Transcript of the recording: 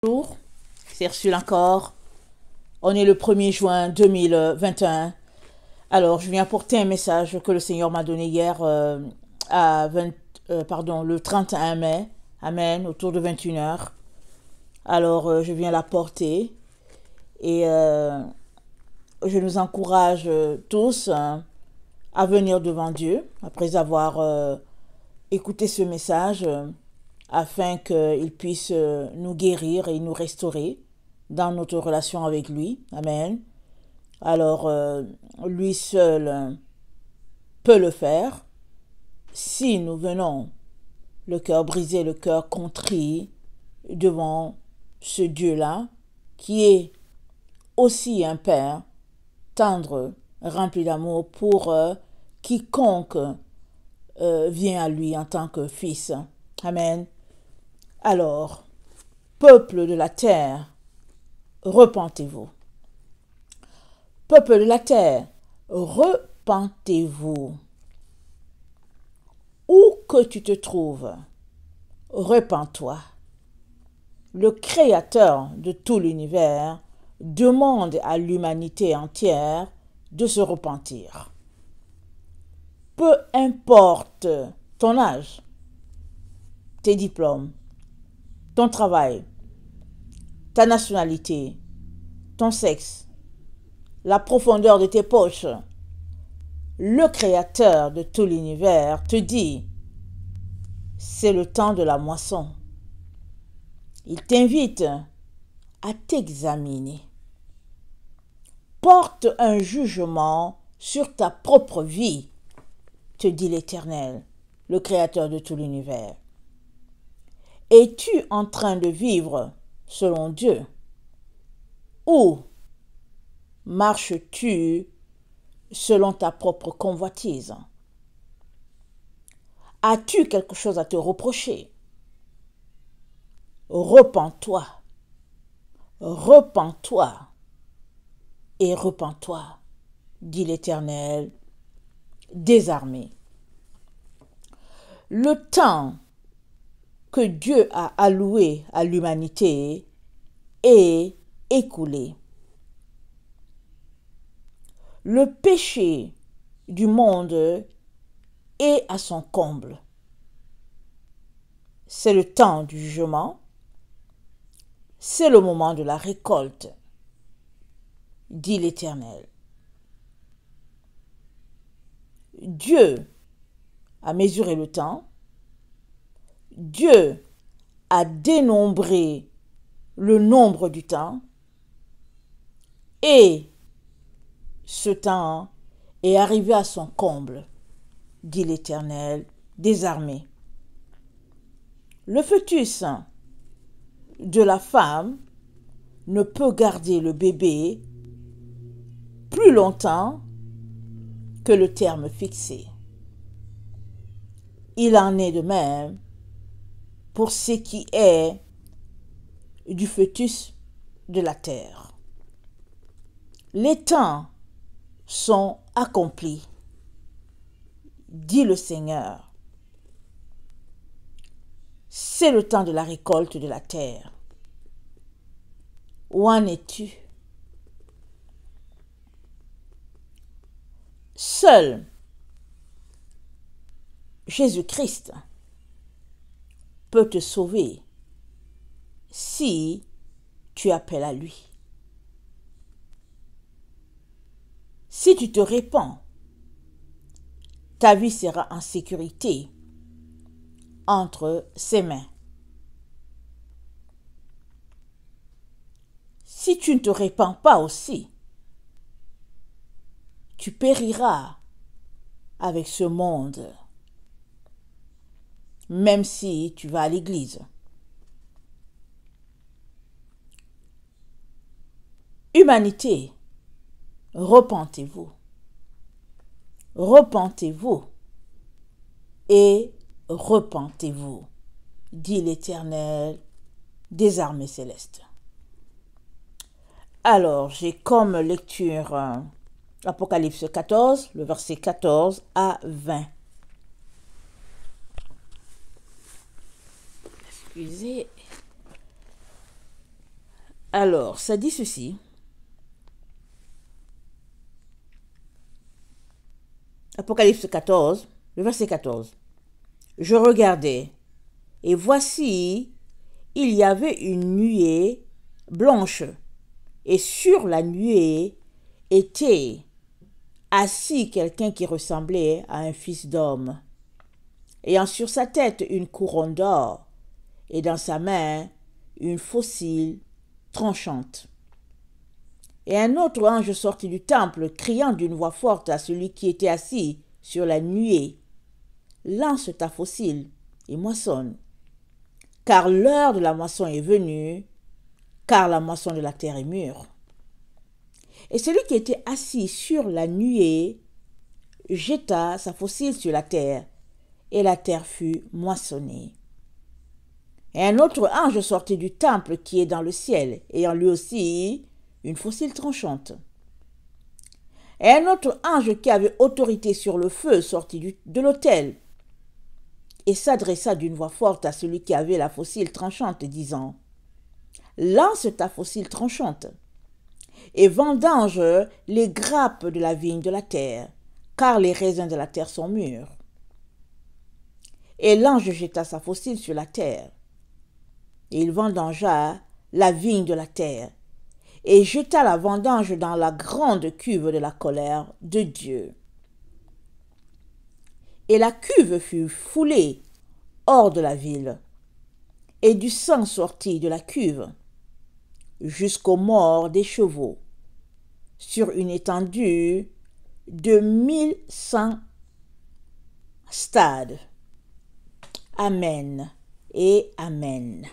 Bonjour, c'est Ursule encore. On est le 1er juin 2021. Alors, je viens apporter un message que le Seigneur m'a donné hier le 31 mai. Amen, autour de 21 heures. Alors, je viens l'apporter et je nous encourage tous à venir devant Dieu après avoir écouté ce message. Afin qu'il puisse nous guérir et nous restaurer dans notre relation avec lui. Amen. Alors, lui seul peut le faire si nous venons le cœur brisé, le cœur contrit devant ce Dieu-là, qui est aussi un Père tendre, rempli d'amour pour quiconque vient à lui en tant que fils. Amen. Alors, peuple de la terre, repentez-vous. Peuple de la terre, repentez-vous. Où que tu te trouves, repens-toi. Le Créateur de tout l'univers demande à l'humanité entière de se repentir. Peu importe ton âge, tes diplômes, ton travail, ta nationalité, ton sexe, la profondeur de tes poches, le Créateur de tout l'univers te dit, c'est le temps de la moisson. Il t'invite à t'examiner. Porte un jugement sur ta propre vie, te dit l'Éternel, le Créateur de tout l'univers. Es-tu en train de vivre selon Dieu? Ou marches-tu selon ta propre convoitise? As-tu quelque chose à te reprocher? Repens-toi, repens-toi et repens-toi, dit l'Éternel, désarmé. Le temps que Dieu a alloué à l'humanité est écoulé. Le péché du monde est à son comble. C'est le temps du jugement. C'est le moment de la récolte, dit l'Éternel. Dieu a mesuré le temps. Dieu a dénombré le nombre du temps. Et ce temps est arrivé à son comble, dit l'Éternel, désarmé. Le fœtus de la femme ne peut garder le bébé plus longtemps que le terme fixé. Il en est de même pour ce qui est du fœtus de la terre. Les temps sont accomplis, dit le Seigneur. C'est le temps de la récolte de la terre. Où en es-tu? Seul Jésus-Christ peut te sauver si tu appelles à lui. Si tu te répands, ta vie sera en sécurité entre ses mains. Si tu ne te répands pas aussi, tu périras avec ce monde, même si tu vas à l'église. Humanité, repentez-vous. Repentez-vous et repentez-vous, dit l'Éternel des armées célestes. Alors, j'ai comme lecture Apocalypse 14, le verset 14 à 20. Excusez. Alors, ça dit ceci. Apocalypse 14, le verset 14. Je regardais, et voici, il y avait une nuée blanche, et sur la nuée était assis quelqu'un qui ressemblait à un fils d'homme, ayant sur sa tête une couronne d'or, et dans sa main une faucille tranchante. Et un autre ange sortit du temple, criant d'une voix forte à celui qui était assis sur la nuée, lance ta faucille et moissonne, car l'heure de la moisson est venue, car la moisson de la terre est mûre. Et celui qui était assis sur la nuée jeta sa faucille sur la terre, et la terre fut moissonnée. Et un autre ange sortit du temple qui est dans le ciel, ayant lui aussi une faucille tranchante. Et un autre ange qui avait autorité sur le feu sortit de l'autel, et s'adressa d'une voix forte à celui qui avait la faucille tranchante, disant « Lance ta faucille tranchante, et vendange les grappes de la vigne de la terre, car les raisins de la terre sont mûrs. » Et l'ange jeta sa faucille sur la terre, et il vendangea la vigne de la terre, et jeta la vendange dans la grande cuve de la colère de Dieu. Et la cuve fut foulée hors de la ville, et du sang sortit de la cuve jusqu'aux morts des chevaux, sur une étendue de 1100 stades. Amen et Amen.